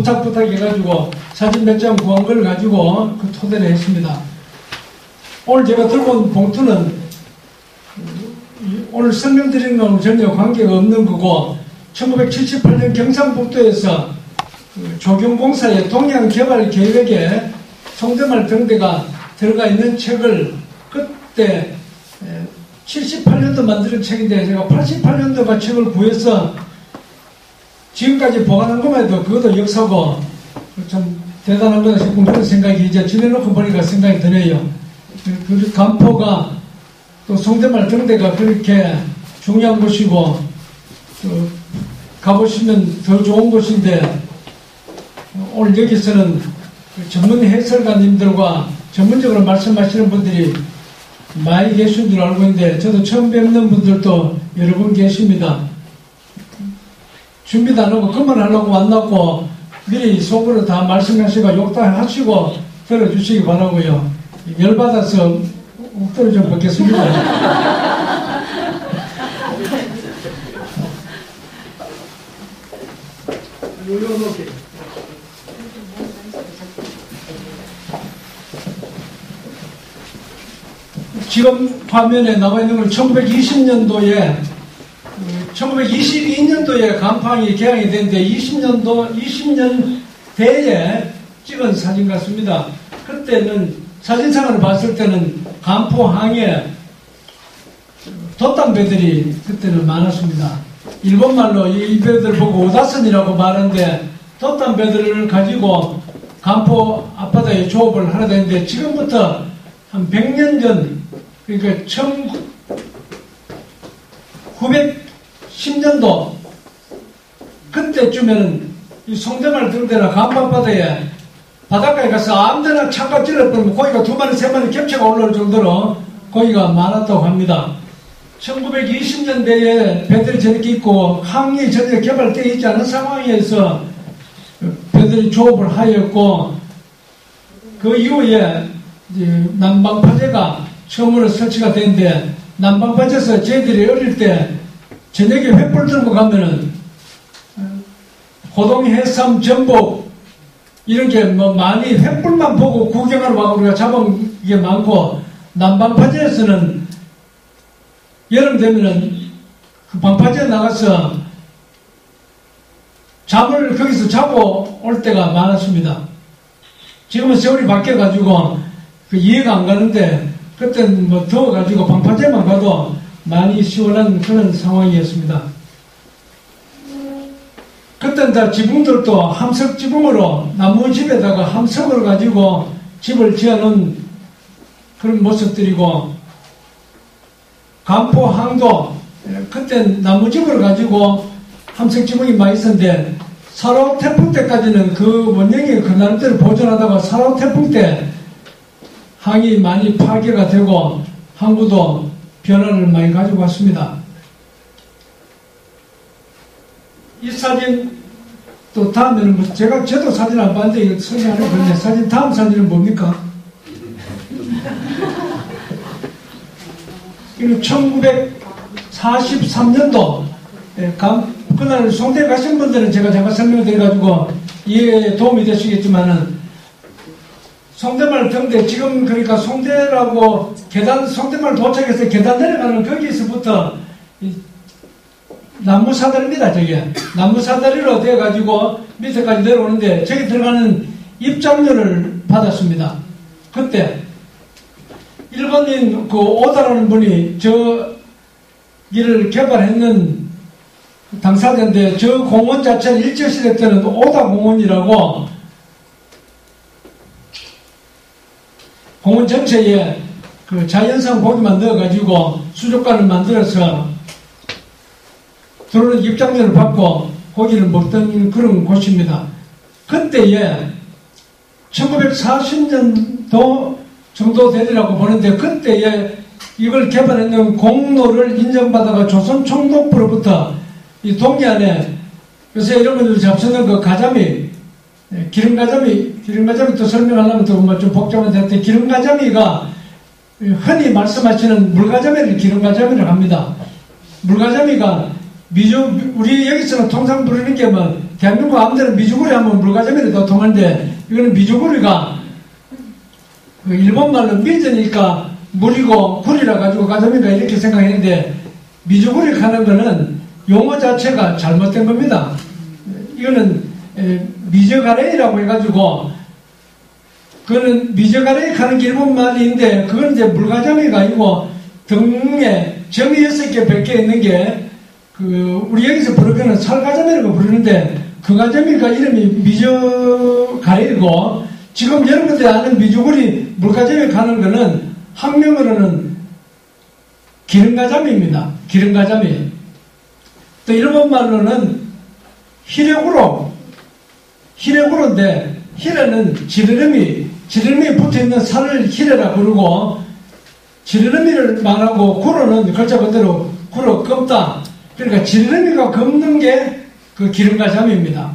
부탁해가지고 사진 몇 장 구한 걸 가지고 그 토대를 했습니다. 오늘 제가 들고 온 봉투는 오늘 설명드리는 거하고 전혀 관계가 없는 거고 1978년 경상북도에서 조경공사의 동양개발계획에 송대말 등대가 들어가 있는 책을 그때 78년도 만든 책인데 제가 88년도가 책을 구해서 지금까지 보관한 것만 해도 그것도 역사고 참 대단한 거다 싶은 그런 생각이 이제 지내놓고 보니까 생각이 드네요. 그 간포가 또 송대말 등대가 그렇게 중요한 곳이고 또 가보시면 더 좋은 곳인데 오늘 여기서는 전문 해설가님들과 전문적으로 말씀하시는 분들이 많이 계신 줄 알고 있는데 저도 처음 뵙는 분들도 여러 분 계십니다. 준비도 안 하고 그만 하려고 왔나고 미리 속으로 다 말씀하시고 욕 다 하시고 들어주시기 바라고요. 열받아서 옥도를 좀 벗겠습니다. 지금 화면에 나와 있는 건 1922년도에 간판이 개항이 됐는데 20년대에 찍은 사진 같습니다. 그때는 사진상을 봤을 때는 간포항에 돛담배들이 그때는 많았습니다. 일본말로 이 배들 보고 오다선이라고 말하는데 돛담배들을 가지고 간포 앞바다에 조업을 하려 되는데 지금부터 한 100년 전 그러니까 1910년도 그때쯤에는 이 송대말 등대나 간포바다에 바닷가에 가서 아무데나 창가 찔러버리면 고기가 2마리 3마리 겹쳐가 올라올 정도로 고기가 많았다고 합니다. 1920년대에 배들이 저렇게 있고 항이 전혀 개발되어 있지 않은 상황에서 배들이 조업을 하였고 그 이후에 이제 난방파제가 처음으로 설치가 됐는데 난방파제에서 저희들이 어릴 때 저녁에 횃불 들고 가면은 호동, 해삼, 전복 이런 게 뭐 많이 횃불만 보고 구경하러 와서 우리가 잡은 게 많고 난방파제에서는 여름 되면은 그 방파제에 나가서 잠을 거기서 자고 올 때가 많았습니다. 지금은 세월이 바뀌어가지고 그 이해가 안 가는데 그때는 뭐 더워가지고 방파제만 가도 많이 시원한 그런 상황이었습니다. 그때는 다 지붕들도 함석 지붕으로 나무 집에다가 함석을 가지고 집을 지어놓은 그런 모습들이고 간포항도 그때 나무집을 가지고 함석 지붕이 많이 있었는데 사라오 태풍 때까지는 그 원형이 그 나름대로 보존하다가 사라오 태풍 때 항이 많이 파괴가 되고 항구도 변화를 많이 가지고 왔습니다. 이 사진 또 다음에는 뭐 저도 사진 안 봤는데 이거 설명하는 건데 사진 다음 사진은 뭡니까? 이거 1943년도 그날 송대 가신 분들은 제가 잠깐 설명드려가지고 이해에 도움이 되시겠지만은 송대말 등대 지금 그러니까 송대라고 계단 송대말 도착해서 계단 내려가는 거기서부터 나무 사다리입니다. 저게 나무 사다리로 되어가지고 밑에까지 내려오는데 저기 들어가는 입장료를 받았습니다. 그때 일본인 그 오다라는 분이 저 길을 개발했는 당사자인데 저 공원 자체는 일제시대 때는 오다 공원이라고 공원 전체에 그 자연산 고기만 넣어가지고 수족관을 만들어서 들어오는 입장료를 받고 고기를 먹던 그런 곳입니다. 그때에 1940년도 정도 되리라고 보는데 그때에 이걸 개발했는 공로를 인정받아가 조선총독부로부터 이 동해안에 요새 여러분들 잡수는 그 가자미, 기름가자미 또 설명하려면 또 뭐 좀 복잡한데 기름가자미가 흔히 말씀하시는 물가자미를 기름가자미를 합니다. 물가자미가 우리 여기서는 통상 부르는 게 뭐 대한민국 아무데나 미주구리 하면 물가점이라도 통하는데, 이거는 미주구리가 그 일본말로 미드니까 물이고 구리라 가지고 가점인가 이렇게 생각했는데, 미주구리 하는 거는 용어 자체가 잘못된 겁니다. 이거는 미저가레이라고 해가지고, 그거는 미저가레이 하는 게 일본말인데, 그건 이제 물가점이가 아니고 등에 점이 6개 벗겨 있는 게, 우리 여기서 부르기는 살가점이라고 부르는데, 그 가점이가 이름이 미저가레이고, 지금 여러분들이 아는 미주구리 물가점에 가는 거는 학명으로는 기름가자미입니다. 기름가자미. 또 일본말로는 히레구로인데, 히레는 지르름이 붙어있는 살을 히레라 부르고, 지르름이를 말하고, 구로는 글자 그대로 구로 껍다. 그러니까 지르름이가 겁는 게 그 기름가자미입니다.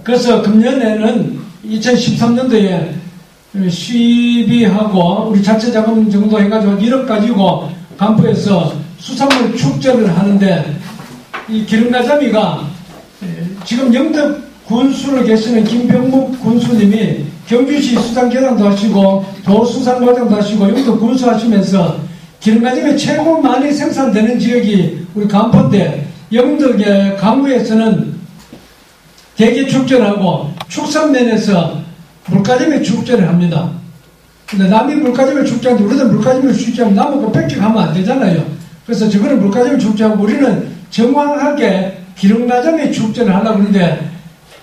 그래서 금년에는 2013년도에 시비하고 우리 자체 자금 정도 해가지고 1억 가지고 간포에서 수산물 축제를 하는데, 이 기름가자미가 지금 영덕 군수로 계시는 김병묵 군수님이 경주시 수산계장도 하시고 도수산과장도 하시고 영덕 군수 하시면서 기름가자미 최고 많이 생산되는 지역이 우리 간포인데, 영덕의 강구에서는 대게 축제를 하고 축산면에서 물가점에 축제를 합니다. 근데 남이 물가점에 축제하는데 우리도 물가점에 축제하면 남은 거 뺏겨가면 안 되잖아요. 그래서 저거는 물가점에 축제하고 우리는 정확하게 기름가점에 축제를 하려고 하는데,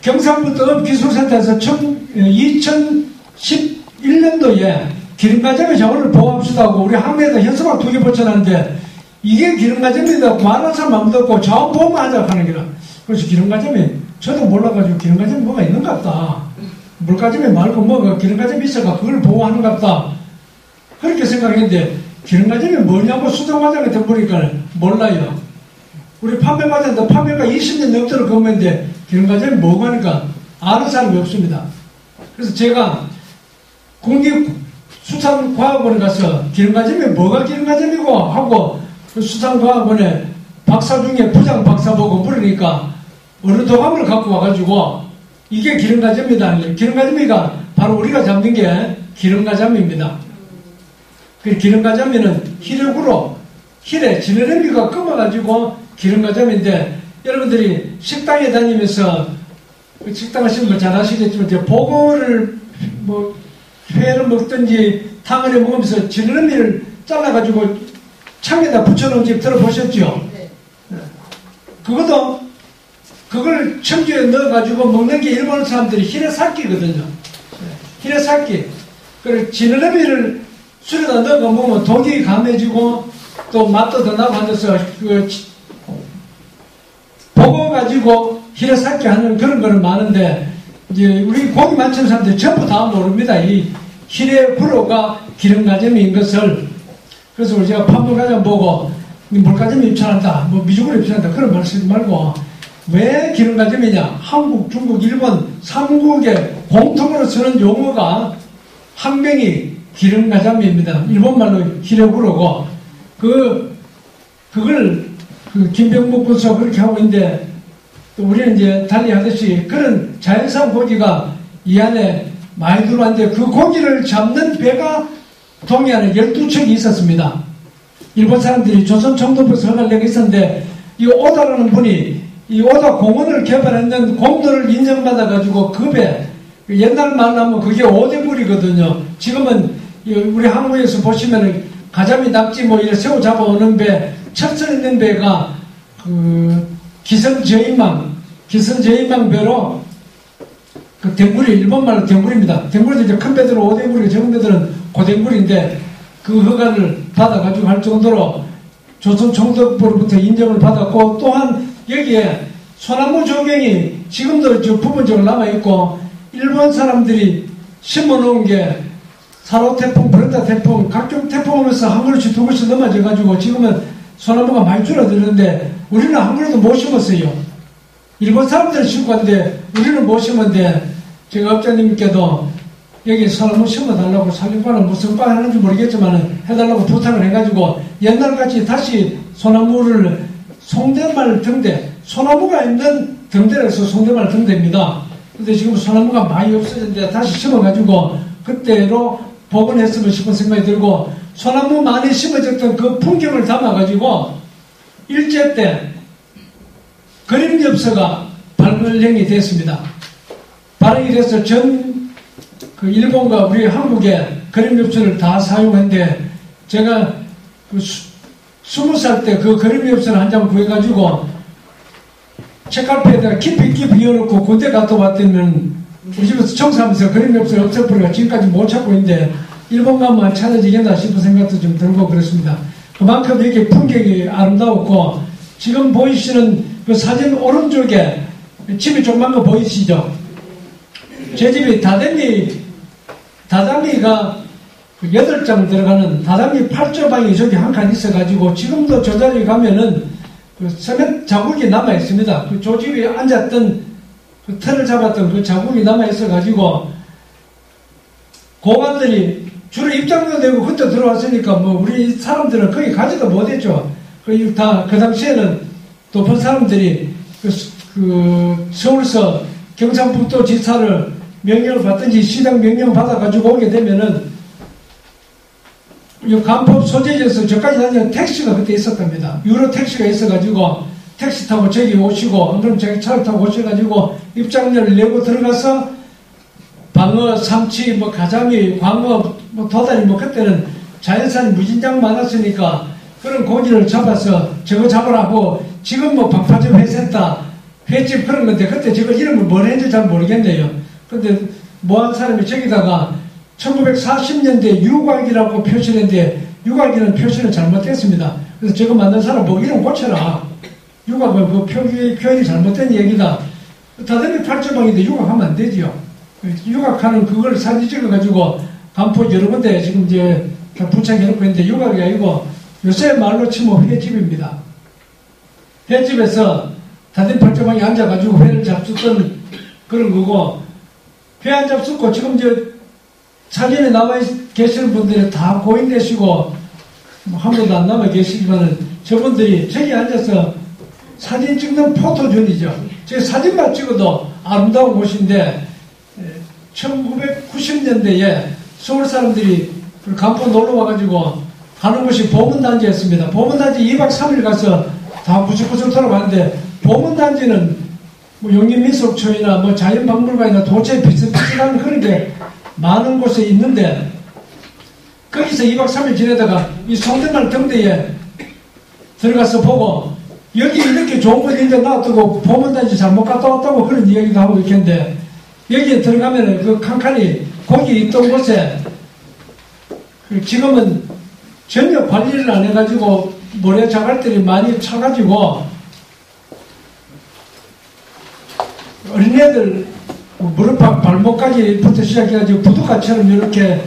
경상북도 기술센터에서 2011년도에 기름가점의 자원을 보호합시다 하고 우리 항매에다 현수막 2개 붙여놨는데, 이게 기름가점이다 말하는 사람 아무도 없고 자원 보호만 하자고 하는 거라. 그래서 기름가점이 저도 몰라가지고 기름가점이 뭐가 있는 것 같다. 물가점이 말고 뭐가 기름가점이 있어가 그걸 보호하는 것 같다. 그렇게 생각했는데, 기름가점이 뭐냐고 수정과장한테 보니까 몰라요. 우리 판매과장도 판매가 20년 넘도록 근무했는데 기름가점이 뭐가 하니까 아는 사람이 없습니다. 그래서 제가 국립수산과학원에 가서 기름가점이 뭐가 기름가점이고 하고 그 수산과학원에 박사 중에 부장 박사 보고 물으니까 어느 도감을 갖고 와가지고 이게 기름가점이다. 기름가점이가 바로 우리가 잡는 게 기름가자미입니다. 그 기름가자미는 히레구로, 지느러미가 검어가지고 기름가자미인데, 여러분들이 식당에 다니면서 식당 하시는 분 잘 아시겠지만, 보고를 회를 먹든지 탕을 해 먹으면서 지느러미를 잘라가지고 창에다 붙여놓은 집 들어보셨죠? 네. 그걸 청주에 넣어가지고 먹는 게 일본 사람들이 히레사키거든요. 히레사키. 그리고 지느러미를 술에다 넣어가 먹으면 독이 감해지고 또 맛도 더 나고 하면서 보고 가지고 히레사키 하는 그런 거는 많은데, 이제 우리 고기 만드는 사람들 전부 다 모릅니다. 이 히레구로가 기름가점인 것을. 그래서 우리 제가 판물가점 보고 물가점이 입찰한다, 미주구로 입찰한다 그런 말 쓰지 말고, 왜 기름가점이냐? 한국, 중국, 일본 3국의 공통으로 쓰는 용어가 학명이 기름가점입니다. 일본말로 히레구로고, 그걸 김병묵 군수가 그렇게 하고 있는데, 또 우리는 이제 달리 하듯이 그런 자연산 고기가 이 안에 많이 들어왔는데, 그 고기를 잡는 배가 동해안에 12척이 있었습니다. 일본 사람들이 조선 총독부에서 허가를 있었는데, 이 오다라는 분이 이 오다 공원을 개발했는 공도를 인정받아가지고 그 배, 옛날 말하면 그게 오대물이거든요. 지금은 우리 한국에서 보시면은 가자미, 낙지 이런 새우 잡아오는 배, 철선 있는 배가 기선저인망 배로 그 댕구리, 일본말로 댕구리입니다. 댕구리도 이제 큰 배들은 오대물이고 적은 배들은 고댕구리인데, 그 허가를 받아가지고 할 정도로 조선 총독부로부터 인정을 받았고, 또한 여기에 소나무 조경이 지금도 부분적으로 남아있고, 일본 사람들이 심어놓은 게 사로 태풍, 브렌다 태풍, 각종 태풍 오면서 한 그릇씩 두 그릇씩 넘어져가지고 지금은 소나무가 많이 줄어드는데, 우리는 한 그릇도 못 심었어요. 일본 사람들은 심고 왔는데 우리는 못 심었는데, 제가 업자님께도 여기 소나무 심어달라고 살림과는 무슨 과 하는지 모르겠지만 해달라고 부탁을 해가지고 옛날같이 다시 소나무를 송대말 등대, 소나무가 있는 등대라서 송대말 등대입니다. 근데 지금 소나무가 많이 없어졌는데 다시 심어가지고 그때로 복원했으면 싶은 생각이 들고, 소나무 많이 심어졌던 그 풍경을 담아가지고 일제 때 그림엽서가 발행이 됐습니다. 발행이 돼서 그 일본과 우리 한국의 그림엽서를 다 사용했는데, 제가 20살 때 그 그림엽서를 한 장 구해가지고 책갈피에다가 깊이 이어놓고 군대 갔다 왔더니 우리 집에서 청소하면서 그림엽서를 없애버려가 지금까지 못 찾고 있는데, 일본 가면 찾아지겠나 싶은 생각도 좀 들고 그렇습니다. 그만큼 이렇게 풍경이 아름다웠고, 지금 보이시는 그 사진 오른쪽에 집이 조그만 거 보이시죠? 제 집이 다다미가 8장 들어가는 다다미 8조방이 저기 한 칸 있어가지고, 지금도 저 자리에 가면은 그 세면 자국이 남아 있습니다. 그 조집이 앉았던 그 틀을 잡았던 그 자국이 남아 있어가지고, 고관들이 주로 입장료 내고 그때 들어왔으니까 뭐 우리 사람들은 거기 가지도 못했죠. 그 당시에는 높은 사람들이 그 서울서 경상북도 지사를 명령을 받든지 시당 명령 받아가지고 오게 되면은 이 간법 소재지에서 저까지 다니는 택시가 그때 있었답니다. 유로 택시가 있어가지고 택시 타고 저기 오시고, 안 그러면 저기 차를 타고 오셔가지고 입장료를 내고 들어가서 방어, 삼치, 뭐 가자미, 광어, 뭐 도다리, 뭐 그때는 자연산이 무진장 많았으니까 그런 고기를 잡아서 저거 잡으라고, 지금 뭐 방파제 회센터, 횟집 그런 건데 그때 저거 이름을 뭘 했는지 잘 모르겠네요. 근데 뭐 한 사람이 저기다가 1940년대 유곽이라고 표시를 했는데, 유곽이라는 표시는 잘못됐습니다. 그래서 저거 만든 사람 보고 이름 고쳐라. 유곽은 그 표현이 잘못된 얘기다. 다다미 8조방인데 유곽하면 안 되지요. 유곽하는 그걸 사진 찍어가지고 간포 여러 군데 지금 이제 다 부착해놓고 있는데, 유곽이 아니고 요새 말로 치면 횟집입니다. 횟집에서 다다미 8조방에 앉아가지고 회를 잡수던 그런 거고, 회 한 잡수고 지금 이제 사진에 나와 계시는 분들이 다 고인 되시고 뭐 한 분도 안 남아 계시지만은 저분들이 저기 앉아서 사진 찍는 포토존이죠. 제 사진만 찍어도 아름다운 곳인데, 1990년대에 서울 사람들이 간포 놀러 와가지고 가는 곳이 보문단지였습니다. 보문단지 2박 3일 가서 다 구석구석 돌아봤는데, 보문단지는 뭐 용인민속촌이나 뭐 자연박물관이나 도처에 비슷비슷한 그런 게 많은 곳에 있는데, 거기서 2박 3일 지내다가 이 송대말 등대에 들어가서 보고, 여기 이렇게 좋은 곳 있는데 놔두고 보문단지 잘못 갔다 왔다고 그런 이야기도 하고 있겠는데, 여기에 들어가면은 그 칸칸이 거기 있던 곳에 지금은 전혀 관리를 안 해가지고 모래자갈들이 많이 차가지고 어린애들 무릎 발목까지부터 시작해가지고 부두가처럼 이렇게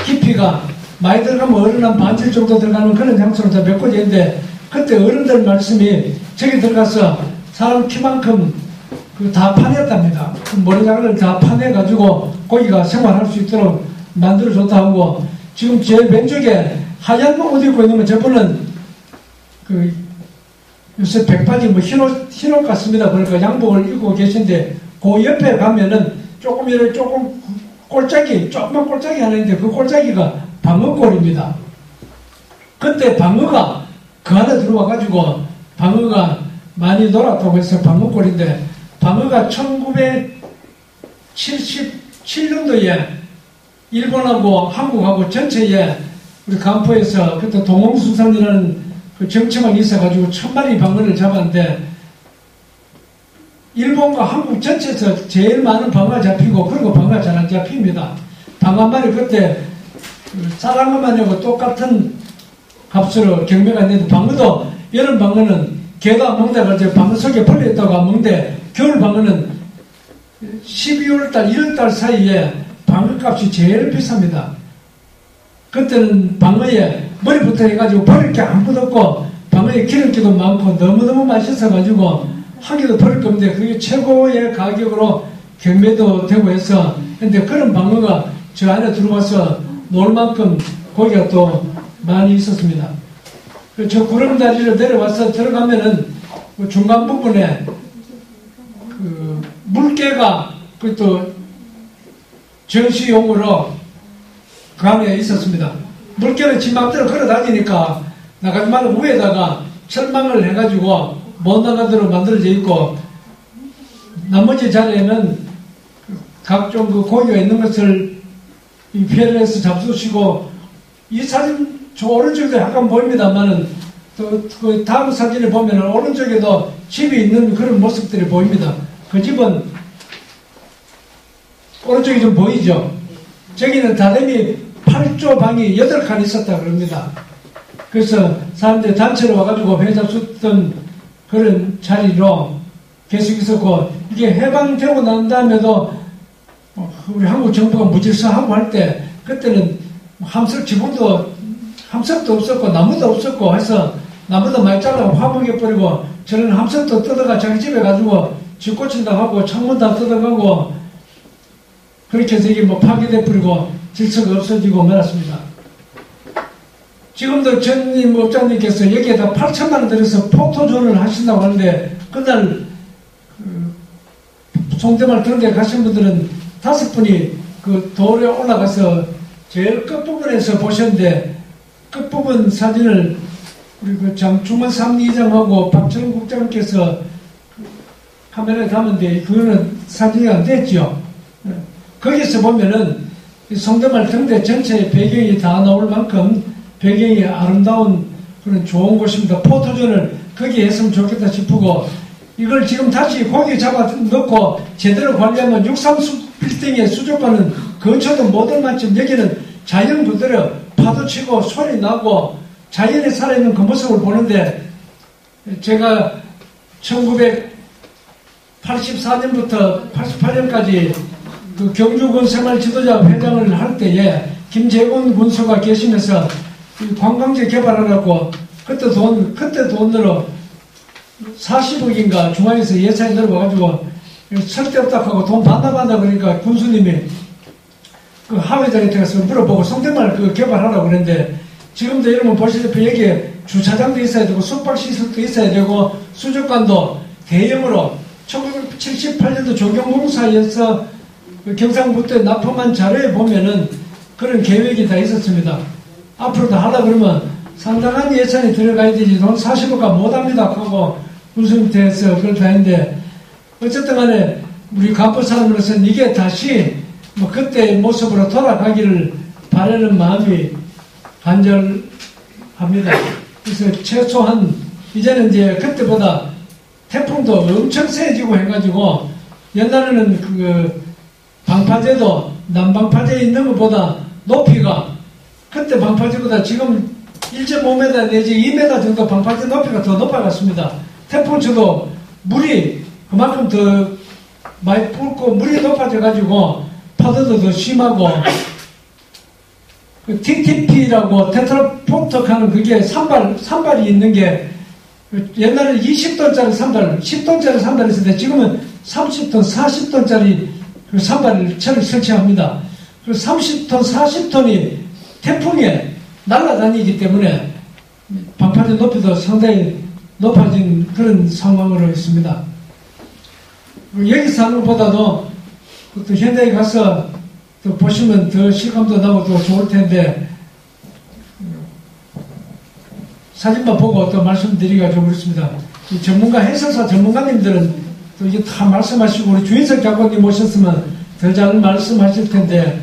깊이가 많이 들어가면 어른 한 반질 정도 들어가는 그런 장소로 다 몇 곳이 있는데, 그때 어른들 말씀이 저기 들어가서 사람 키만큼 다 파냈답니다. 그 모래자갈을 다 파내가지고 거기가 생활할 수 있도록 만들어줬다 하고, 지금 제 왼쪽에 하얀 옷 입고 있는 건 저분은 요새 백바지 뭐 흰옷 같습니다. 그러니까 양복을 입고 계신데, 그 옆에 가면은 조금 꼴짝이, 조그만 꼴짝이 하나 있는데 그 꼴짝이가 방어골입니다. 그때 방어가 그 안에 들어와가지고 방어가 많이 놀았다고 해서 방어골인데, 방어가 1977년도에 일본하고 한국하고 전체에 우리 간포에서 그때 동홍수산이라는 그 정치망이 있어가지고 1000마리 방어를 잡았는데, 일본과 한국 전체에서 제일 많은 방어가 잡히고, 그리고 방어가 잘 안 잡힙니다. 방어 한 마리 그때 사랑어만하고 똑같은 값으로 경매가 있는데, 방어도 여름 방어는 개도 안 먹다가 방어 속에 벌려있다고 안 먹는데, 겨울 방어는 12월달, 1월달 사이에 방어값이 제일 비쌉니다. 그때는 방어에 머리부터 해가지고 버릴 게 아무것도 없고, 방어에 기름기도 많고 너무너무 맛있어가지고 하기도 버릴 게 없는데, 그게 최고의 가격으로 경매도 되고 해서, 근데 그런 방어가 저 안에 들어와서 놀 만큼 고기가 또 많이 있었습니다. 저 구름다리를 내려와서 들어가면은 중간 부분에 물개가 그것도 전시용으로 그 안에 있었습니다. 물개는 지 맘대로 걸어 다니니까 나가지 말고 위에다가 철망을 해가지고 못 나가도록 만들어져 있고, 나머지 자리에는 각종 그 고기가 있는 것을 피해를 해서 잡수시고, 이 사진 저 오른쪽에도 약간 보입니다만은 또 그 다음 사진을 보면 오른쪽에도 집이 있는 그런 모습들이 보입니다. 그 집은 오른쪽이 좀 보이죠? 저기는 다대미 8조 방이 8칸 있었다 그럽니다. 그래서 사람들이 단체로 와가지고 회 잡수던 그런 자리로 계속 있었고, 이게 해방되고 난 다음에도 우리 한국 정부가 무질서하고 할 때, 그때는 함석 지붕도 함석도 없었고 나무도 없었고 해서 나무도 많이 잘라고 화목해버리고, 저는 함석도 뜯어가 자기 집에 가지고 집 고친다고 하고 창문 다 뜯어가고, 그렇게 해서 이게 뭐 파괴돼버리고 질서가 없어지고 말았습니다. 지금도 전임 업장님께서 여기에다 8천만 원 들여서 포토존을 하신다고 하는데, 그날 송대말 등대 가신 분들은 5분이 그 돌에 올라가서 제일 끝부분에서 보셨는데, 끝부분 사진을 우리 그 장충원 삼리의장하고 박철웅 국장님께서 카메라에 담았는데, 그거는 사진이 안 됐죠. 거기서 보면은 송대말 등대 전체의 배경이 다 나올 만큼 배경이 아름다운 그런 좋은 곳입니다. 포토존을 거기에 했으면 좋겠다 싶고, 이걸 지금 다시 고기 잡아 넣고 제대로 관리하면 63 빌딩의 수족관은 근처도 못 올 만큼 여기는 자연 그대로 파도치고 소리 나고 자연에 살아있는 그 모습을 보는데, 제가 1984년부터 88년까지 그 경주군 생활 지도자 회장을 할 때에 김재곤 군수가 계시면서 관광지 개발하라고 그때 돈으로 40억인가 중앙에서 예산이 들어와가지고 설대 없다 하고 돈 받나 그러니까 군수님이 그 하회장한테 가서 물어보고 송대말 그 개발하라고 그랬는데, 지금도 여러분 보시다시피 여기에 주차장도 있어야 되고 숙박시설도 있어야 되고 수족관도 대형으로 1978년도 조경공사에서 그 경상북도에 납품한 자료에 보면은 그런 계획이 다 있었습니다. 앞으로 다 하려고 그러면 상당한 예산이 들어가야 되지 돈 40억가 못합니다 하고 군수님께서 그걸 다 했는데, 어쨌든 간에 우리 간포 사람으로서는 이게 다시 뭐 그때의 모습으로 돌아가기를 바라는 마음이 간절합니다. 그래서 최소한 이제는 이제 그때보다 태풍도 엄청 세지고 해가지고, 옛날에는 그 방파제도 남방파제에 있는 것보다 높이가 그때 방파제보다 지금 1.5m 내지 2m 정도 방파제 높이가 더 높아갔습니다. 태풍 쳐도 물이 그만큼 더 많이 불고 물이 높아져가지고 파도도 더 심하고, 그 TTP라고 테트라포트 하는 그게 산발이 있는 게 옛날에 20톤짜리 산발, 10톤짜리 산발이 있었는데 지금은 30톤, 40톤짜리 그 산발을 설치합니다. 그 30톤, 40톤이 태풍에 날아다니기 때문에 방파제 높이도 상당히 높아진 그런 상황으로 있습니다. 여기서 하는 것보다도 또 현대에 가서 또 보시면 더 실감도 나고 더 좋을 텐데, 사진만 보고 또 말씀드리기가 좀 그렇습니다. 이 전문가, 해설사 전문가님들은 또 이게 다 말씀하시고, 우리 주인석 작가님 모셨으면 더 잘 말씀하실 텐데,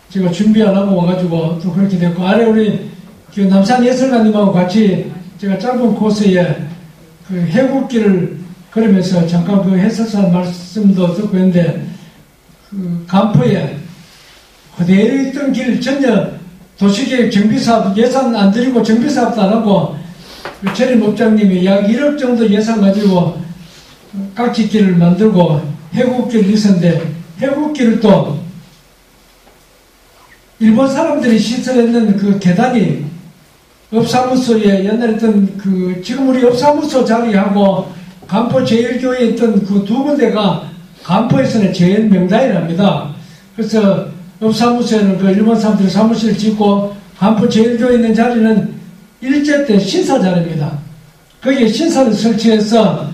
제가 준비 안 하고 와가지고 또 그렇게 됐고, 아래 우리 그 남산 예술가님하고 같이 제가 짧은 코스에 그 해국길을 걸으면서 잠깐 그 해설사 말씀도 듣고 있는데, 그 간포에 그대로 있던 길 전혀 도시계획 정비사업 예산 안 들이고 정비사업도 안 하고, 전임 업장님이 약 1억 정도 예산 가지고 깍지길을 만들고 해국길을 있었는데, 해국길을 또 일본 사람들이 시설했는 그 계단이 업사무소에 옛날에 있던 그 지금 우리 업사무소 자리하고 간포 제일교회에 있던 그 두 군데가 간포에서는 제일 명당이랍니다. 그래서 업사무소에는 그 일본 사람들이 사무실을 짓고, 간포 제일교회에 있는 자리는 일제 때 신사 자리입니다. 거기에 신사를 설치해서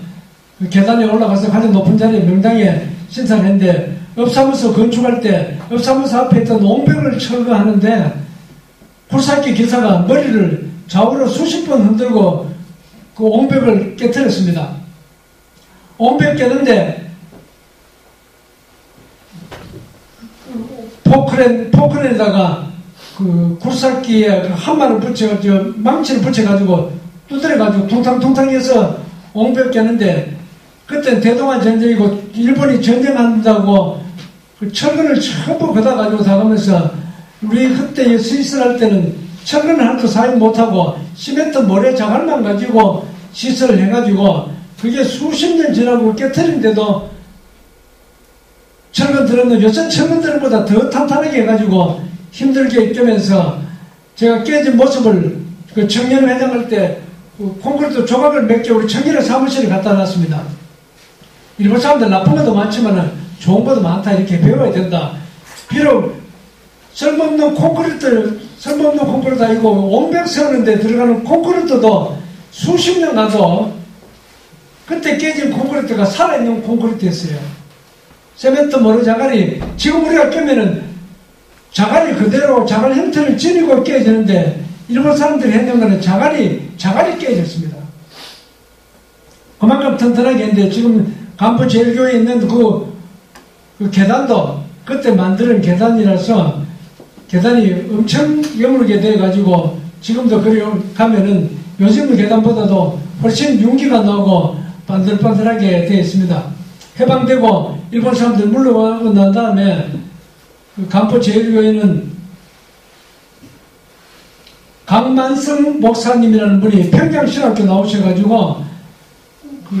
그 계단에 올라가서 가장 높은 자리에 명당에 신사를 했는데 업사무소 건축할 때 업사무소 앞에 있던 옹벽을 철거하는데 굴삭기 기사가 머리를 좌우로 수십 번 흔들고 그 옹벽을 깨뜨렸습니다. 옹벽 깨는데 포크렌에다가 그 굴삭기에 그 한마를 붙여가지고 망치를 붙여가지고 두드려가지고 퉁탕퉁탕 해서 옹벽 깨는데 그때 대동아 전쟁이고 일본이 전쟁한다고 그 철근을 전부 걷어가지고 나가면서 우리 그때 시설할 때는 철근을 하나도 사용 못하고 시멘트 모래 자갈만 가지고 시설을 해가지고 그게 수십 년 지나고 깨트린데도 철근 들었는 요새 철근 들은 보다 더 탄탄하게 해가지고 힘들게 깨면서 제가 깨진 모습을 그 청년회장 할 때 그 콘크리트 조각을 몇 개 우리 청년회 사무실에 갖다 놨습니다. 일본 사람들 나쁜 것도 많지만 좋은 것도 많다 이렇게 배워야 된다. 비록 쓸모없는 콘크리트 아니고 옹벽 세우는데 들어가는 콘크리트도 수십 년 가도 그때 깨진 콘크리트가 살아있는 콘크리트였어요. 세멘트 모래 자갈이 지금 우리가 깨면은 자갈이 그대로 자갈 형태를 지니고 깨지는데 일본 사람들이 했는 거는 자갈이 깨졌습니다. 그만큼 튼튼하게 했는데 지금 간부제일교회에 있는 그 계단도 그때 만드는 계단이라서 계단이 엄청 여물게 돼가지고 지금도 그리 가면은 요즘 계단보다도 훨씬 윤기가 나고 반들반들하게 되어 있습니다. 해방되고 일본 사람들 물러가고 난 다음에 그 간포제일교회는 강만성 목사님이라는 분이 평양신학교 나오셔가지고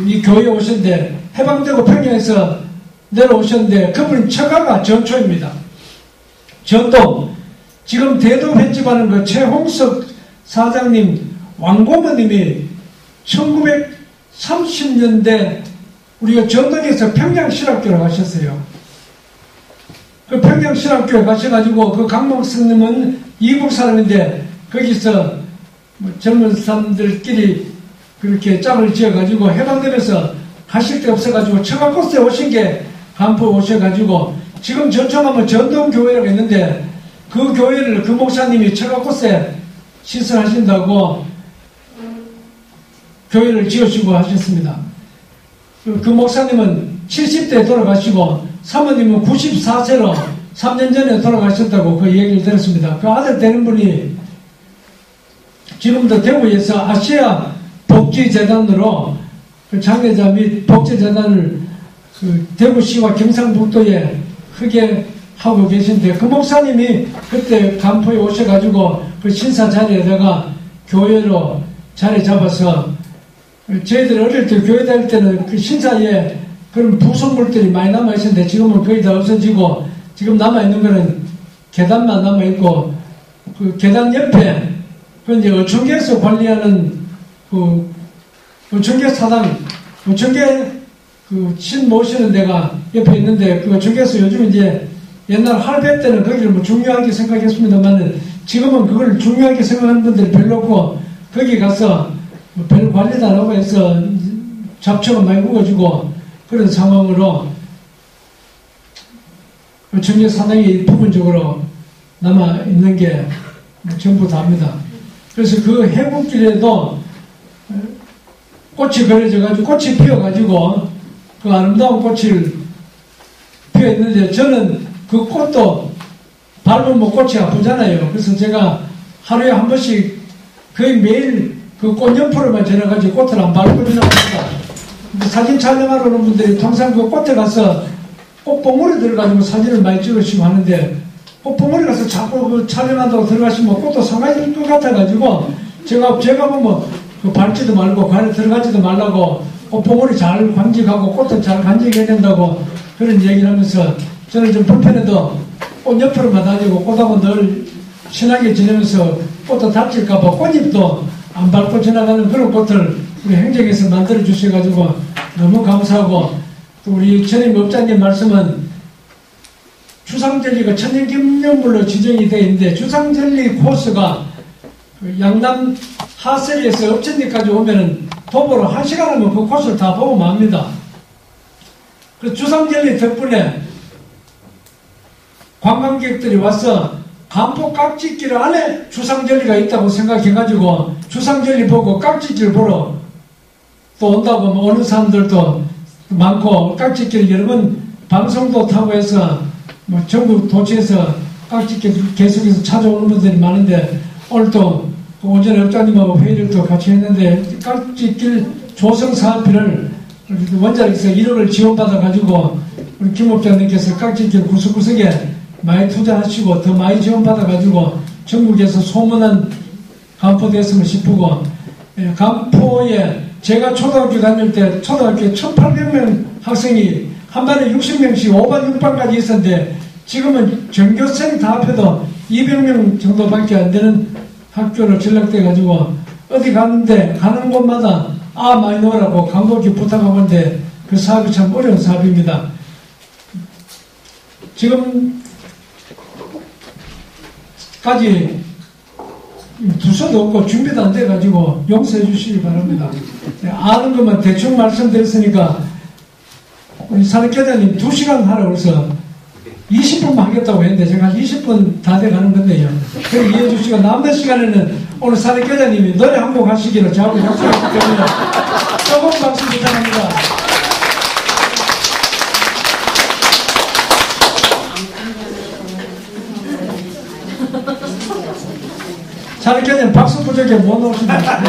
이 교회에 오셨는데 해방되고 평양에서 내려오셨는데 그분이 처가가 전초입니다. 전동 지금 대도 횟집하는 그 최홍석 사장님 왕고모님이 1930년대 우리가 전동에서 평양신학교를 가셨어요. 그 평양신학교에 가셔가지고 그 강목사님은 이국 사람인데 거기서 뭐 젊은 사람들끼리 그렇게 짝을 지어가지고 해방되면서 가실 데 없어가지고 처가코스에 오신 게 간포 오셔가지고 지금 전청하면 전동교회라고 있는데 그 교회를 그 목사님이 처가코스에 시설하신다고 교회를 지으시고 하셨습니다. 그 목사님은 70대에 돌아가시고 사모님은 94세로 3년 전에 돌아가셨다고 그 얘기를 들었습니다. 그 아들 되는 분이 지금도 대구에서 아시아 복지재단으로 그 장애자 및 복지재단을 그 대구시와 경상북도에 크게 하고 계신데 그 목사님이 그때 간포에 오셔가지고 그 신사 자리에다가 교회로 자리 잡아서 저희들 어릴 때 교회 다닐 때는 그 신사에 그런 부속물들이 많이 남아있었는데 지금은 거의 다 없어지고 지금 남아있는 거는 계단만 남아있고 그 계단 옆에 그 이제 어촌계에서 관리하는 그 어촌계 사당, 어촌계 그 신 모시는 데가 옆에 있는데 그 어촌계에서 요즘 이제 옛날 할배 때는 거기를 뭐 중요하게 생각했습니다만 지금은 그걸 중요하게 생각하는 분들이 별로 없고 거기 가서 뭐 별 관리도 안 하고 해서 잡초가 많이 묵어지고 그런 상황으로 어촌계 사당이 부분적으로 남아있는 게 전부 다입니다. 그래서 그 해군길에도 꽃이 그려져가지고 꽃이 피어가지고 그 아름다운 꽃을 피어있는데 저는 그 꽃도 밟으면 꽃이 아프잖아요. 그래서 제가 하루에 한 번씩 거의 매일 그 꽃연포를만 지나가지고 꽃을 안 밟고 지나갑니다. 사진 촬영하러 오는 분들이 통상 그 꽃에 가서 꽃봉오리 들어가지고 사진을 많이 찍으시고 하는데 꽃봉오리 가서 자꾸 그 촬영한다고 들어가시면 꽃도 상하실 것 같아가지고 제가 보면 그 밟지도 말고 관에 들어가지도 말라고 꽃봉오리 잘 간직하고 꽃도 잘 간직해야 된다고 그런 얘기를 하면서 저는 좀 불편해도 꽃 옆으로만 다니고 꽃하고 늘 친하게 지내면서 꽃도 다칠까봐 꽃잎도 안 밟고 지나가는 그런 꽃을 우리 행정에서 만들어 주셔가지고 너무 감사하고 또 우리 전임 업자님 말씀은 주상절리가 천연기념물로 지정이 되어 있는데 주상절리 코스가 그 양남 하세리에서 읍천리까지 오면은 도보로 1시간 하면 그 코스를 다 보고 맙니다. 그 주상절리 덕분에 관광객들이 와서 간포 깍지길 안에 주상절리가 있다고 생각해가지고 주상절리 보고 깍지길 보러 또 온다고 오는 사람들도 많고, 깍지길 여러 번 방송도 타고 해서 뭐 전국 도처에서 깍지길 계속해서 찾아오는 분들이 많은데, 오늘도 오전에 업장님하고 회의를 또 같이 했는데 깍지길 조성 사업비를 원자력에서 1억을 지원받아가지고 우리 김 업장님께서 깍지길 구석구석에 많이 투자하시고 더 많이 지원받아가지고 전국에서 소문난 간포 됐으면 싶고, 간포에 제가 초등학교 다닐 때 초등학교에 1800명 학생이 한 반에 60명씩 5반 6반까지 있었는데, 지금은 전교생 다 합해도 200명 정도밖에 안 되는 학교로 전락돼 가지고 어디 가는데 가는 곳마다 많이 넣으라고 간곡히 부탁하고 있는데, 그 사업이 참 어려운 사업입니다. 지금까지 두서도 없고 준비도 안 돼가지고 용서해 주시기 바랍니다. 아는 것만 대충 말씀드렸으니까 우리 사립교장님 2시간 하라고 해서 20분만 하겠다고 했는데 제가 20분 다 돼가는 건데요. 그럼 이해해 주시고, 남는 시간에는 오늘 사립교장님이 노래 한 곡 하시기로 저하고 약속했기 때문에 조금 박수 부탁합니다. 사립교장님 박수 부족해 못 오십니다.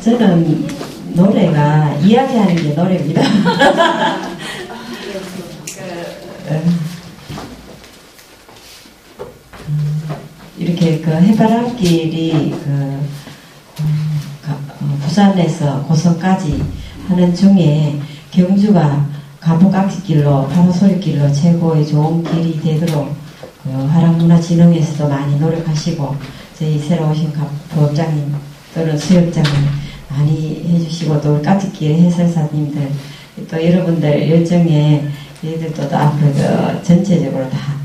저는 노래가 이야기하는 게 노래입니다. 이렇게 그 해바라길이 부산에서 고성까지 하는 중에 경주가 간포깍지길로 파도소리길로 최고의 좋은 길이 되도록 한국문화진흥에서도 많이 노력하시고, 저희 새로 오신 부업장님 또는 수역장님 많이 해주시고, 또 깍지길 해설사님들 또 여러분들 열정에 저희들도 앞으로 전체적으로 다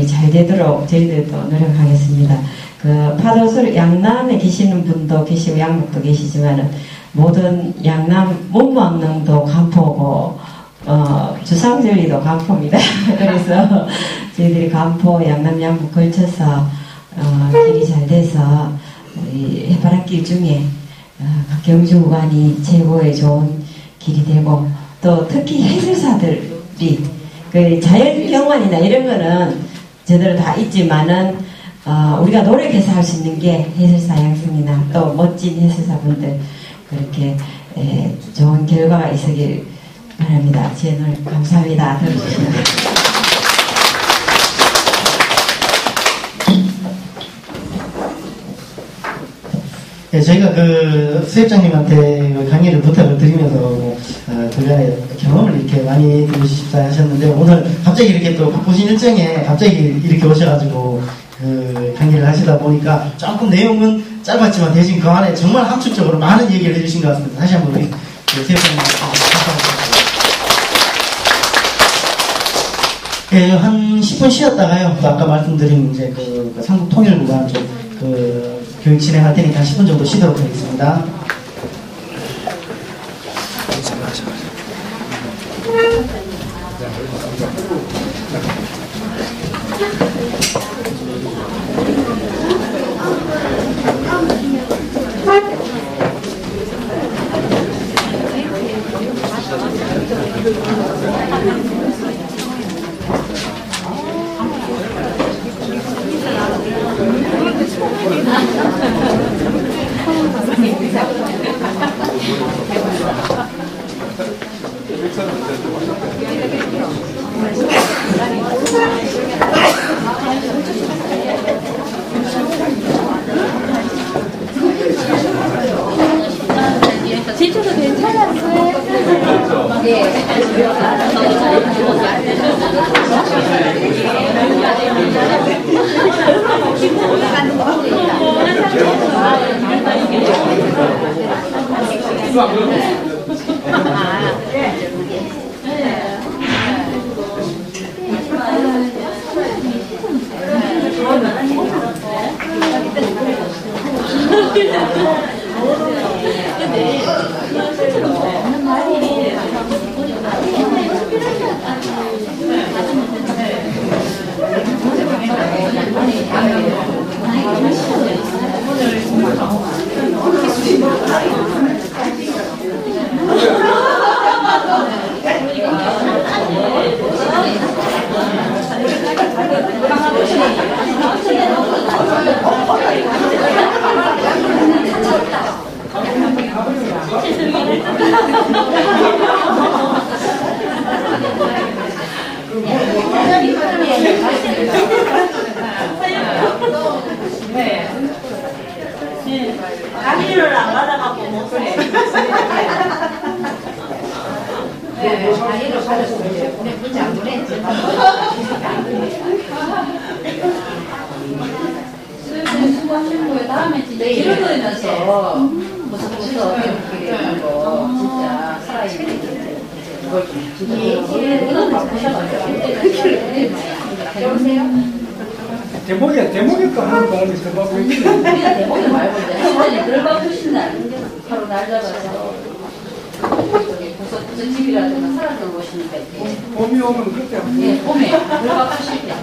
잘 되도록 저희들도 노력하겠습니다. 그 파도소리 양남에 계시는 분도 계시고 양북도 계시지만은 모든 양남 문무왕릉도 간포고 주상절리도 간포입니다. 그래서 저희들이 간포 양남 양북 걸쳐서 길이 잘 돼서 우리 해바라길 중에 경주 구간이 최고의 좋은 길이 되고, 또 특히 해설사들이 그 자연경관이나 이런 거는 제대로 다 있지만은 우리가 노력해서 할 수 있는 게 해설사 양성이나 또 멋진 해설사분들 그렇게 좋은 결과가 있으길 바랍니다. 제 노래 감사합니다. 들어주시면. 네, 저희가 수협장님한테 강의를 부탁을 드리면서 그간에 경험을 이렇게 많이 들으시다 하셨는데, 오늘 갑자기 이렇게 또 바쁘신 일정에 갑자기 이렇게 오셔가지고 강의를 하시다 보니까 조금 내용은 짧았지만 대신 그 안에 정말 함축적으로 많은 얘기를 해주신 것 같습니다. 다시 한번 우리 수협장님 감사합니다. 네, 한 10분 쉬었다가요, 또 아까 말씀드린 이제 그 삼국 통일 구간 좀 교육 진행할 테니까 10분 정도 쉬도록 하겠습니다. 지쳐도 괜찮았어요? 네. 강의를 안 받아갖고 못 해. 강의를 받았어요. 문자 안 보냈지. 수고하신 거에 다음에 진짜 길어버리면서 무슨 어렵게 거 진짜 살아있는 이건 바쁘셔가지고 여보세요? 대목에 또 하는 바람이 서바고 있네. 우리가 대목이 말고 이제 사전에 들어가 보신 날 바로 날 잡아서 부서 집이라든가 사람들 오시니까 봄이 오면 그때 예, 봄에 들어가 보실 때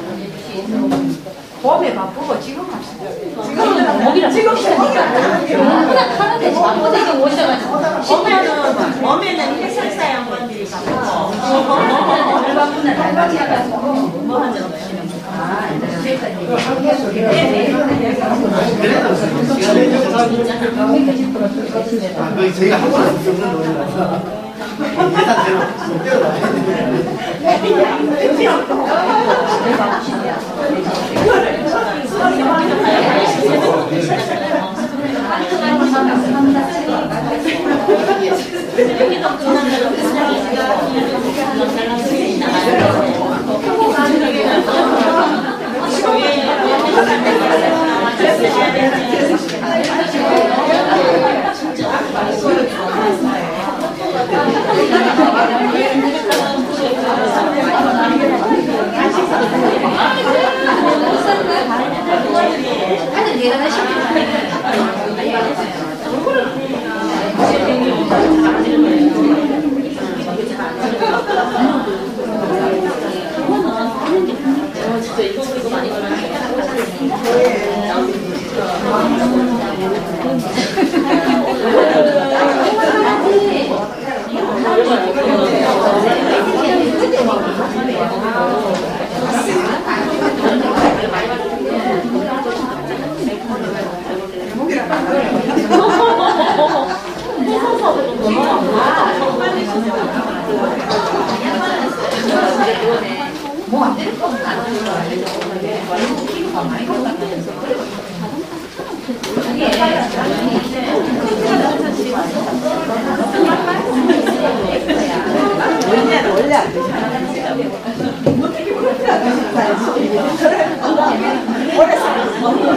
봄에 바쁘고 지금 갑시다. 지금은 목이라 지금 시작이니까 하는데 잘못해서 오셔가지고 봄에는 회사사 양반들이 바쁘고 들어가보나 날까지 해가지고 뭐 하는 거예요? 아 이제 저희가 한 번도 없는 노래라서 예산대로 좀 떼어놔야 원래 안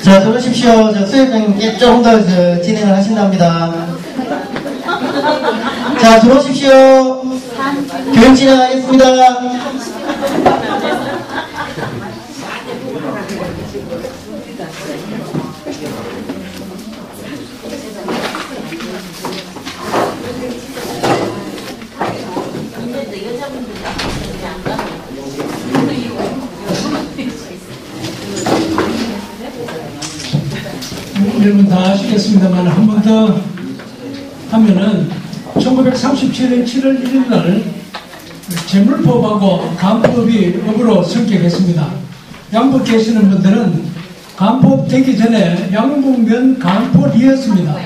자, 들어오십시오. 수협장님께 조금 더 진행을 하신답니다. 자, 들어오십시오. 교육 진행하겠습니다. 여러분 다 아시겠습니다만 한 번 더 하면은 1937년 7월 1일 날 재물법하고 간법이 업으로 성격했습니다. 양법 계시는 분들은 간법 되기 전에 양북면 간법이었습니다.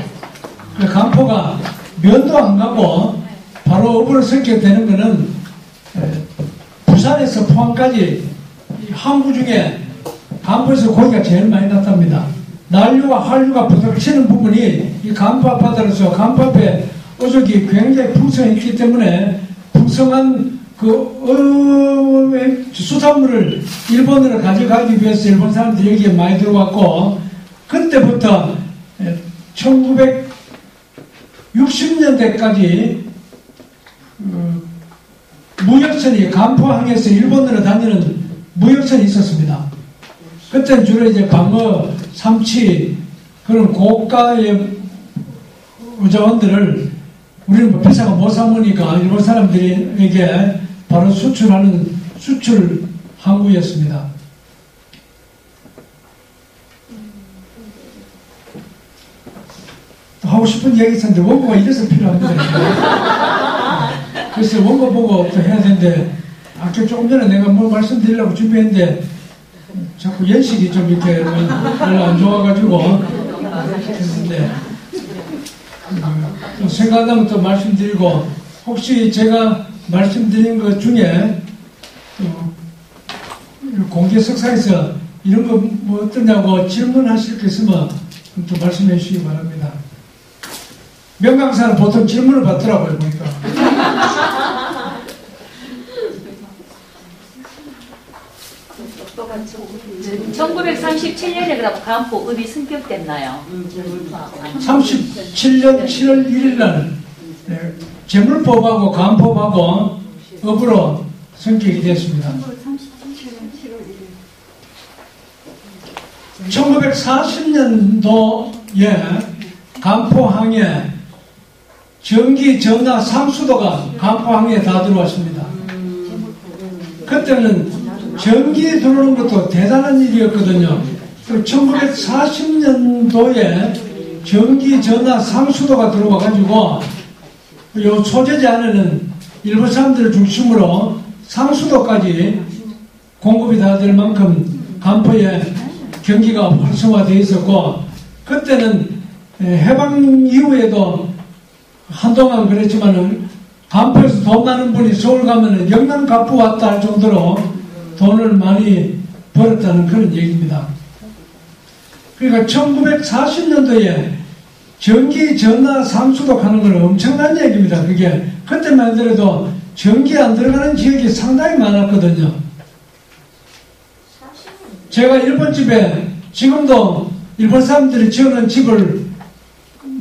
그 간포가 면도 안 가고 바로 업으로 성격되는 것은 부산에서 포항까지 항구 중에 간포에서 고기가 제일 많이 났답니다. 난류와 한류가 부닥치는 부분이 이 간포 앞바다로서 간포 앞에 어족이 굉장히 풍성했기 때문에 풍성한 그 수산물을 일본으로 가져가기 위해서 일본 사람들이 여기에 많이 들어왔고, 그때부터 1960년대까지 무역선이 간포항에서 일본으로 다니는 무역선이 있었습니다. 그때는 주로 이제 방어, 삼치 그런 고가의 의자원들을 우리는 뭐 비싸고 못 사먹으니까 일본 사람들에게 바로 수출하는 수출 항구였습니다. 또 하고 싶은 얘기 있었는데 원고가 이래서 필요합니다. 그래서 원고 보고 또 해야 되는데 아까 조금 전에 내가 뭐 말씀드리려고 준비했는데 자꾸 연식이 좀 이렇게 별로 안 좋아가지고 했는데 또 생각나면 또 말씀드리고, 혹시 제가 말씀드린 것 중에 공개 석상에서 이런 거 뭐 어떠냐고 질문하실 게 있으면 또 말씀해 주시기 바랍니다. 명강사는 보통 질문을 받더라고요, 보니까. 1937년에 그럼 간포읍이 승격됐나요? 37년 7월 1일 날 재물법하고 간법하고 업으로 성격이 됐습니다. 1940년도에 간포항에 전기, 전화, 상수도가 간포항에 다 들어왔습니다. 그때는 전기 들어오는 것도 대단한 일이었거든요. 1940년도에 전기, 전화, 상수도가 들어와가지고 요 소재지 안에는 일본 사람들을 중심으로 상수도까지 공급이 다 될 만큼 간포에 경기가 활성화되어 있었고, 그때는 해방 이후에도 한동안 그랬지만은 간포에서 돈 많은 분이 서울 가면은 영남 갑부 왔다 할 정도로 돈을 많이 벌었다는 그런 얘기입니다. 그러니까 1940년도에 전기, 전화, 상수도 가는 건 엄청난 얘기입니다. 그게 그때만 하더라도 전기 안 들어가는 지역이 상당히 많았거든요. 제가 일본 집에 지금도 일본 사람들이 지어놓은 집을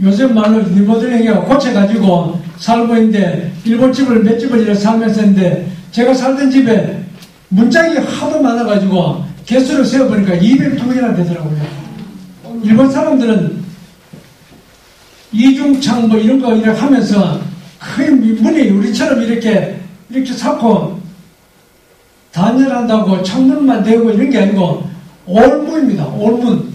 요즘 말로 리모델링해서 고쳐가지고 살고 있는데, 일본 집을 몇 집을 이렇게 살면서 했는데, 제가 살던 집에 문짝이 하도 많아가지고 개수를 세어보니까 202개나 되더라고요. 일본 사람들은 이중창 뭐 이런 거 이렇게 하면서 큰 문이 우리처럼 이렇게 쌓고 단열한다고 창문만 대고 이런 게 아니고 올문입니다. 올문.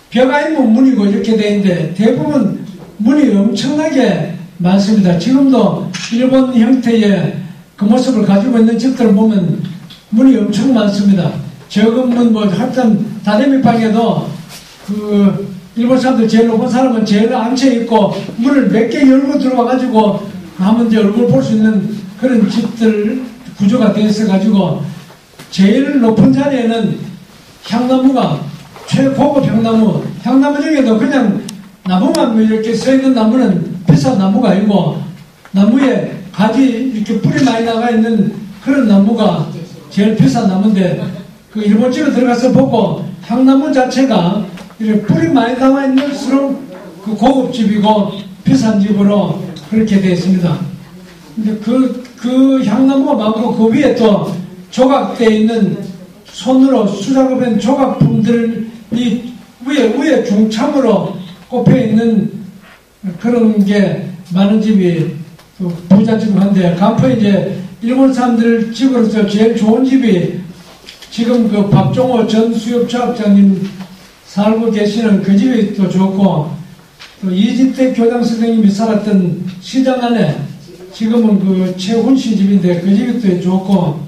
벽 아니면 문이고 이렇게 돼 있는데 대부분 문이 엄청나게 많습니다. 지금도 일본 형태의 그 모습을 가지고 있는 집들을 보면 문이 엄청 많습니다. 적은 문, 뭐, 하여튼, 다대미방에도 그, 일본 사람들 제일 높은 사람은 제일 앉혀있고, 문을 몇 개 열고 들어와가지고, 하면 이제 얼굴 볼 수 있는 그런 집들 구조가 되어 있어가지고, 제일 높은 자리에는 향나무가, 최고급 향나무, 향나무 중에도 그냥 나무만 이렇게 서 있는 나무는 비싼 나무가 아니고, 나무에 가지 이렇게 뿌리 많이 나가 있는 그런 나무가 제일 비싼 나무인데, 그 일본 집에 들어가서 보고 향나무 자체가 이렇게 뿌리 많이 나와 있는수록 그 고급집이고 비싼 집으로 그렇게 되어 있습니다. 근데 그 향나무가 많고 그 위에 또 조각되어 있는 손으로 수작업한 조각품들이 위에 중참으로 꼽혀 있는 그런 게 많은 집이 부잣집을 한데, 간포에 이제 일본 사람들 집으로서 제일 좋은 집이 지금 그 박종호 전 수협조합장님 살고 계시는 그 집이 또 좋고, 또 이집대 교장 선생님이 살았던 시장 안에 지금은 그 최훈 씨 집인데 그 집이 또 좋고,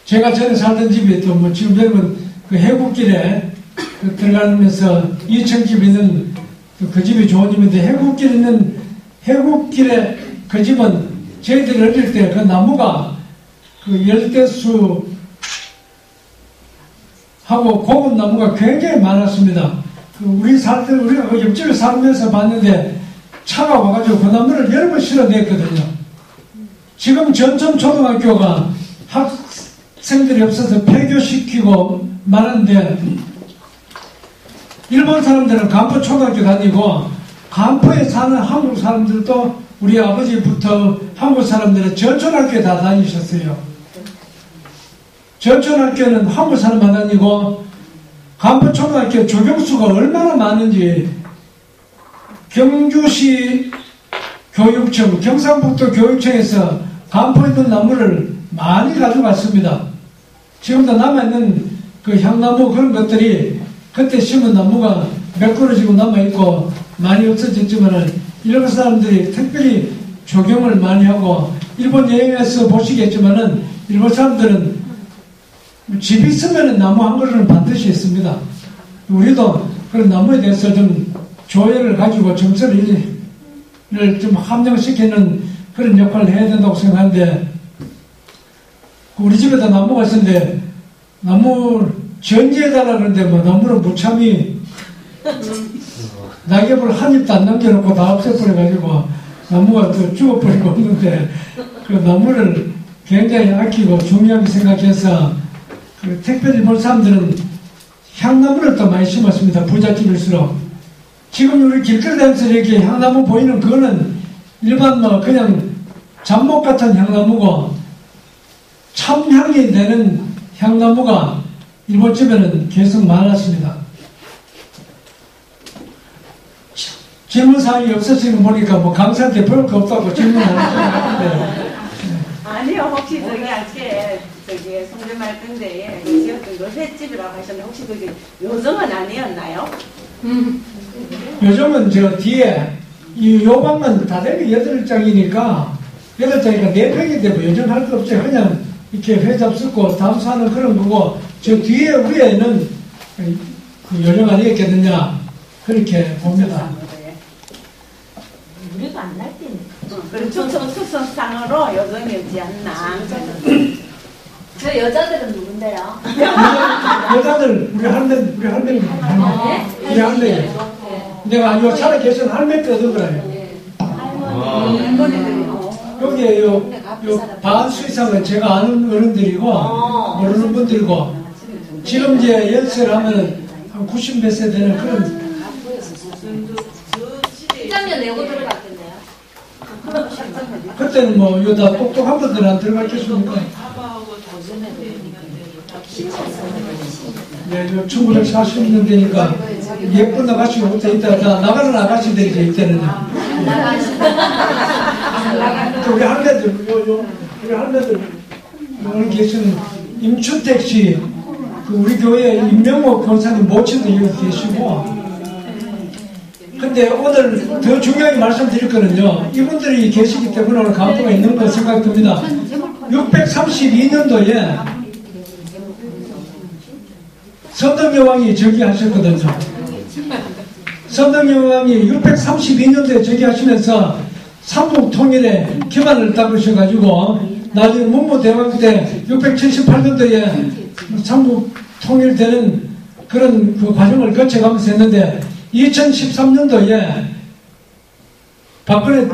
제가 전에 살던 집이 또 뭐 지금 여러분 그 해국길에 그 들어가면서 2층 집 있는 그 집이 좋은 집인데, 해국길 있는 해국길에 그 집은 저희들이 어릴 때 그 나무가 그 열대수 하고 고급 나무가 굉장히 많았습니다. 그 우리가 그 옆집에 살면서 봤는데 차가 와가지고 그 나무를 여러 번 실어냈거든요. 지금 전천초등학교가 학생들이 없어서 폐교시키고 말았는데, 일본 사람들은 간포 초등학교 다니고 간포에 사는 한국 사람들도 우리 아버지부터 한국 사람들은 전천학교에 다 다니셨어요. 전천학교는 한국 사람만 다니고 간포 초등학교 조경수가 얼마나 많은지 경주시 교육청, 경상북도 교육청에서 간포에 있는 나무를 많이 가져갔습니다. 지금도 남아있는 그 향나무 그런 것들이 그때 심은 나무가 몇 그루 지금 남아있고 많이 없어졌지만은 일본 사람들이 특별히 조경을 많이 하고, 일본 여행에서 보시겠지만은 일본 사람들은 집 있으면 나무 한 그루는 반드시 있습니다. 우리도 그런 나무에 대해서 좀 조예를 가지고 정서를 좀 함정시키는 그런 역할을 해야 된다고 생각하는데, 우리 집에도 나무가 있었는데 나무 전지해달라 그러는데 뭐 나무를 무참히 낙엽을 한 입도 안 남겨놓고 다 없애버려가지고 나무가 또 죽어버리고 없는데, 그 나무를 굉장히 아끼고 중요하게 생각해서 그 특별히 일본 사람들은 향나무를 또 많이 심었습니다. 부잣집일수록. 지금 우리 길거리 다니면서 이렇게 향나무 보이는 그거는 일반 뭐 그냥 잡목 같은 향나무고, 참향이 되는 향나무가 일본집에는 계속 많았습니다. 질문사항이 없었으면 보니까 뭐 강사한테 배울 거 없다고 질문하는데. 아니요, 혹시 저기 아까 저기 송대말 등대에 지었던 그 횟집이라고 하셨는데 혹시 그게 요즘은 아니었나요? 요즘은 저 뒤에 이 요방은 다 되게 8장이니까 4평이 되고 요즘 할 거 없죠. 그냥 이렇게 회잡 쓰고 담수하는 그런 거고, 저 뒤에 위에는 그 요령 아니겠느냐 그렇게 봅니다. 우리도 안 날 때니까. 그리고 추석상으로 요정이었지 않나. 저 여자들은 누군데요? 여자들 우리 할머니 우리 할머니 내가 요 살아 계신 할머니 때 얻은 거예요. 여기에 요 반수 이상은 제가 아는 어른들이고 모르는 분들이고, 지금 이제 연세를 하면 한 90 몇 세 되는 그런. 입장료 내고 들어갔겠네요. 그때는 뭐 요다 똑똑한 분들 안 들어갔겠습니까? 네, 요 1940년대니까 예쁜 아가씨가 혼자 있다가 다 나가는 아가씨들이 이때는. 우리 할매들, 우리 할매들, 오늘 계시는 임춘택 씨, 그 우리 교회 임명호 권사님 모친도 여기 계시고. 근데 오늘 더 중요하게 말씀드릴 거는요, 이분들이 계시기 때문에 오늘 감동가 있는 거 생각됩니다. 632년도에 선덕여왕이 즉위하셨거든요. 선덕여왕이 632년도에 즉위하시면서 삼국 통일에 기반을 닦으셔가지고 나중에 문무대왕 때 678년도에 삼국 통일되는 그런 그 과정을 거쳐가면서 했는데, 2013년도에 박근혜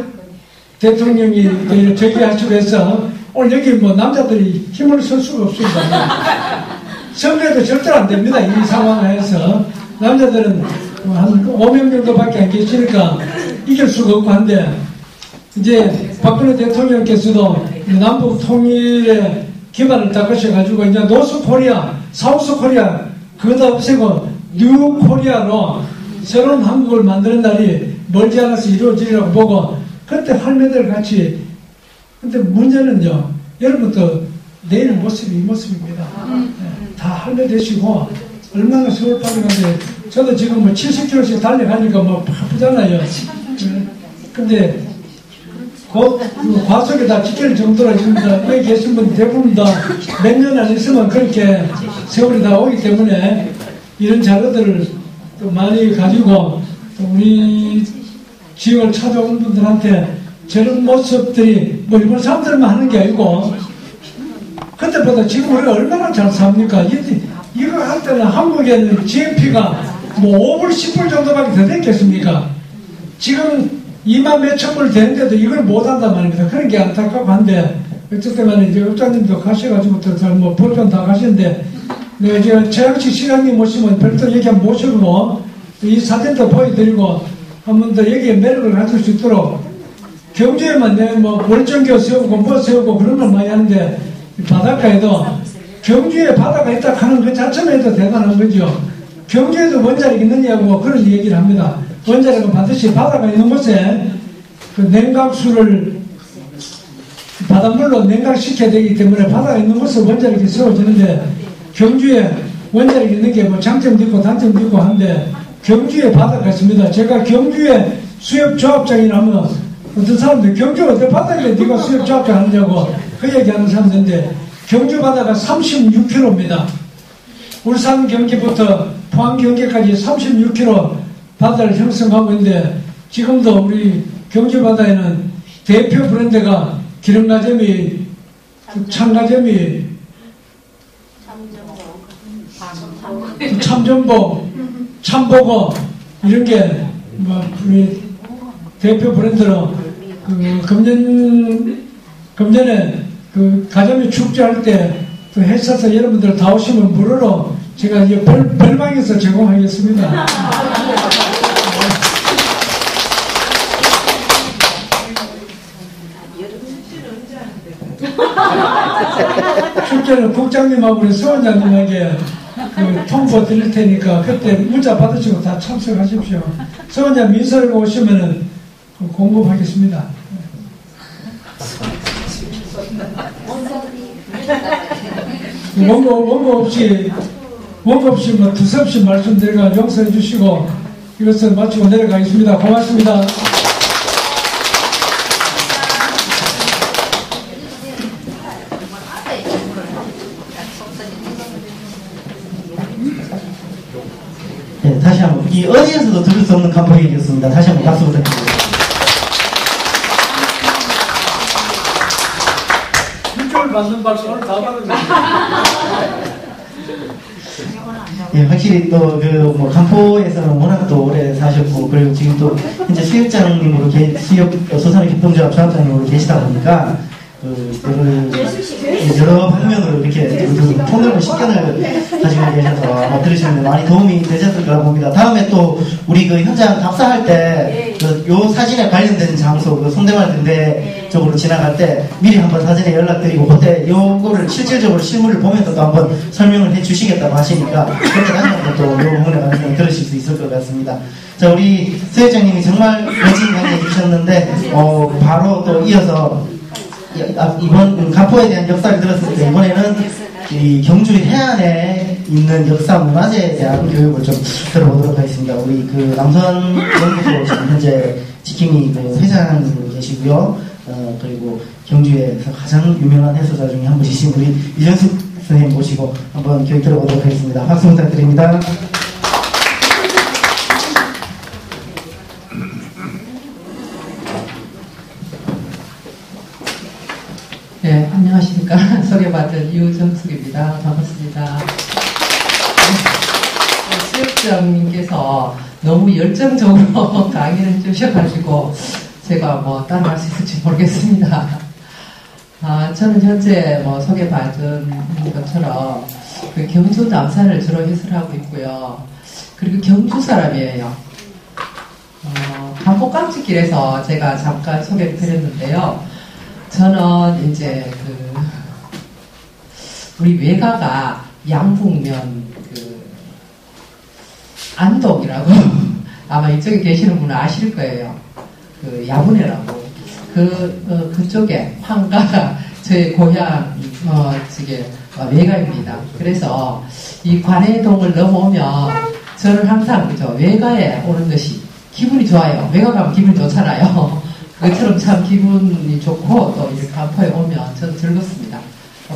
대통령이 즉위하시고 해서 오늘 여기 뭐 남자들이 힘을 쓸 수가 없습니다. 선거에도 절대로 안 됩니다. 이 상황에서 남자들은 한 5명 정도밖에 안 계시니까 이길 수가 없고 한데, 이제 박근혜 대통령께서도 남북 통일의 기반을 닦으셔가지고 이제 노스 코리아, 사우스 코리아 그거 다 없애고 뉴 코리아로 새로운 한국을 만드는 날이 멀지 않아서 이루어지리라고 보고, 그때 할매들 같이. 근데 문제는요, 여러분도 내일 모습이 이 모습입니다. 다 할매 되시고 얼마나 세월 빠져가는데 저도 지금 뭐 70km씩 달려가니까 뭐 바쁘잖아요. 근데 그 과속에 다 지킬 정도로 지금 여기 계신 분 대부분 다 몇 년 안 있으면 그렇게 세월이 다 오기 때문에 이런 자료들을 또 많이 가지고 또 우리 지역을 찾아온 분들한테 저런 모습들이 뭐 일본 사람들만 하는 게 아니고 그때보다 지금 우리가 얼마나 잘 삽니까? 이거 할 때는 한국에는 GNP가 뭐 5불, 10불 정도밖에 더 됐겠습니까? 지금 2만 몇천 불 되는데도 이걸 못 한단 말입니다. 그런 게 안타깝고 한데, 어쨌든 간에 이제 업장님도 가셔가지고 또 뭐 보편 다 가시는데, 내가 이제 최양식 시장님 모시면 별도 얘기 한번 모시고, 이 사진도 보여드리고, 한 번 더 여기에 매력을 가질 수 있도록, 경주에만 내 뭐 월정교 세우고 뭐 세우고 그런 걸 많이 하는데, 바닷가에도 경주에 바다가 있다 하는 그 자체만 해도 대단한 거죠. 경주에도 원자력이 있느냐고 그런 얘기를 합니다. 원자력은 반드시 바다가 있는 곳에 그 냉각수를 바닷물로 냉각시켜야 되기 때문에 바다가 있는 곳에 원자력이 세워지는데 경주에 원자력이 있는 게 뭐 장점도 있고 단점도 있고 한데 경주에 바다가 있습니다. 제가 경주에 수협조합장이라면 어떤 사람들 경주 어디 바다에 네가 수협조합장 하느냐고 그 얘기하는 사람들인데 경주 바다가 36km입니다. 울산 경기부터 포항 경기까지 36km 바다를 형성하고 있는데 지금도 우리 경주 바다에는 대표 브랜드가 기름가재미, 참가재미, 참전복, 참복어 이런 게 뭐 우리 대표 브랜드로 그 금년에 그 가재미 축제할 때 또 해셔서 여러분들 다 오시면 무료로 제가 이제 별방에서 제공하겠습니다. 축제는 국장님하고 우리 서원장님에게 그 통보 드릴 테니까 그때 문자 받으시고 다 참석하십시오. 서원장 민설 오시면은 공급하겠습니다. 원고 없이 뭐 두서없이 말씀드리가 용서해 주시고 이것을 마치고 내려가겠습니다. 고맙습니다. 네, 다시 한번 이 어디에서도 들을 수 없는 간포얘기였습니다. 다시 한번 박수 부탁드립니다. 받는 박수 오늘 다 받은 거예요. 예, 확실히 또 그 뭐 간포에서는 워낙 또 오래 사셨고 그리고 지금 또 현재 수협장님으로 수협 소산업 협동조합 조합장님으로 계시다 보니까 여러 방면으로 이렇게 폭넓은 식견을 가지고 계셔서 들으시는데 많이 도움이 되셨을 거라 봅니다. 다음에 또 우리 그 현장 답사할 때 요 사진에 관련된 장소 그 송대말 등대 쪽으로 지나갈 때 미리 한번 사진에 연락드리고 그때 요거를 실질적으로 실물을 보면서 또 한번 설명을 해주시겠다고 하시니까 그때 다시 한번 또 요 부분에 관해서 들으실 수 있을 것 같습니다. 자, 우리 수회장님이 정말 멋진 강의 해주셨는데 바로 또 이어서 이번 간포에 대한 역사를 들었을 때 이번에는 이 경주 해안에 있는 역사 문화재에 대한 교육을 좀 들어보도록 하겠습니다. 우리 그 남선 연구소 지금 현재 지킴이 그 회장으로 계시고요. 그리고 경주에서 가장 유명한 해설자 중에 한 분이신 우리 이정숙 선생님 모시고 한번 교육 들어보도록 하겠습니다. 박수 부탁드립니다. 네, 안녕하십니까. 소개받은 유정숙입니다. 반갑습니다. 수협장님께서 너무 열정적으로 강의를 주셔가지고 제가 뭐 따라할 수 있을지 모르겠습니다. 저는 현재 뭐 소개받은 것처럼 그 경주 남산을 주로 해설하고 있고요. 그리고 경주 사람이에요. 간포 깜찍길에서 제가 잠깐 소개를 드렸는데요. 저는 이제 우리 외가가 양북면 안동이라고 아마 이쪽에 계시는 분은 아실 거예요. 야문회라고 그쪽에 황가가 저의 고향 외가입니다. 그래서 이 관해동을 넘어오면 저는 항상 그죠 외가에 오는 것이 기분이 좋아요. 외가 가면 기분이 좋잖아요. 그것처럼 참 기분이 좋고 또 이제 간포에 오면 저도 즐겁습니다.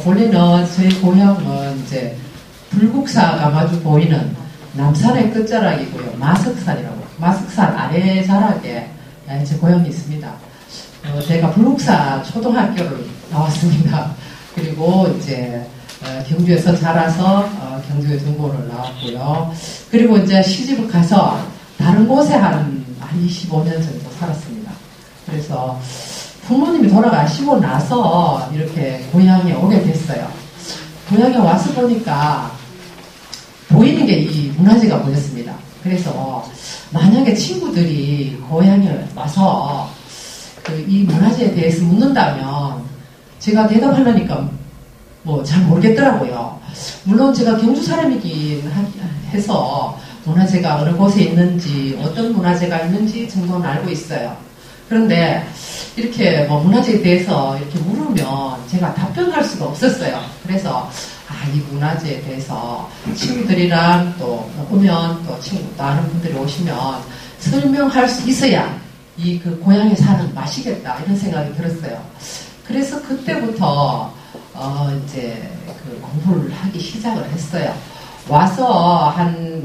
본래는 저희 고향은 이제 불국사가 마주 보이는 남산의 끝자락이고요. 마석산이라고. 마석산 아래 자락에 제 고향이 있습니다. 제가 불국사 초등학교를 나왔습니다. 그리고 이제 경주에서 자라서 경주에 전공을 나왔고요. 그리고 이제 시집을 가서 다른 곳에 한 25년 정도 살았습니다. 그래서 부모님이 돌아가시고 나서 이렇게 고향에 오게 됐어요. 고향에 와서 보니까 보이는 게 이 문화재가 보였습니다. 그래서 만약에 친구들이 고향에 와서 이 문화재에 대해서 묻는다면 제가 대답하려니까 뭐 잘 모르겠더라고요. 물론 제가 경주 사람이긴 해서 문화재가 어느 곳에 있는지 어떤 문화재가 있는지 정도는 알고 있어요. 그런데 이렇게 뭐 문화재에 대해서 이렇게 물으면 제가 답변할 수가 없었어요. 그래서 이 문화재에 대해서 친구들이랑 또 오면 또 또 아는 분들이 오시면 설명할 수 있어야 이 그 고향에 사는 맛이겠다 이런 생각이 들었어요. 그래서 그때부터 이제 그 공부를 하기 시작을 했어요. 와서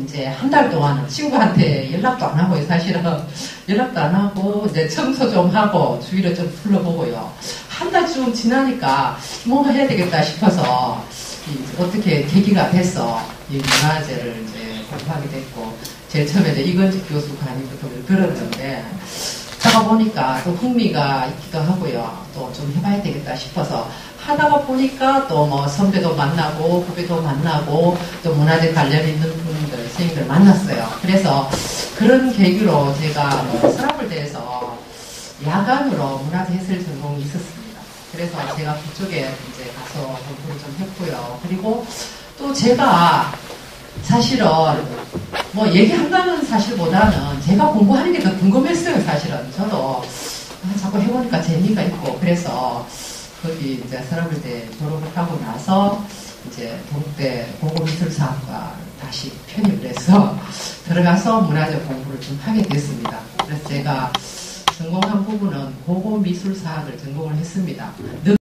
이제 한 달 동안은 친구한테 연락도 안 하고요. 사실은 연락도 안 하고 이제 청소 좀 하고 주위를 좀 둘러보고요. 한 달쯤 지나니까 뭔가 해야 되겠다 싶어서 어떻게 계기가 돼서 이 문화재를 이제 공부하게 됐고, 제일 처음에 이제 이건직 교수 강의부터 들었는데 하다 보니까 또 흥미가 있기도 하고요. 또 좀 해봐야 되겠다 싶어서 하다가 보니까 또 뭐 선배도 만나고 후배도 만나고 또 문화재 관련 있는 분들, 선생님들 만났어요. 그래서 그런 계기로 제가 서라벌대에서 야간으로 문화재 해설 전공이 있었습니다. 그래서 제가 그쪽에 이제 가서 공부를 좀 했고요. 그리고 또 제가 사실은 뭐 얘기한다는 사실보다는 제가 공부하는 게 더 궁금했어요. 사실은 저도 자꾸 해보니까 재미가 있고, 그래서 거기 이제 서라벌대 졸업을 하고 나서 이제 동국대 고고미술사학과 다시 편입을 해서 들어가서 문화재 공부를 좀 하게 됐습니다. 그래서 제가 전공한 부분은 고고미술사학을 전공을 했습니다.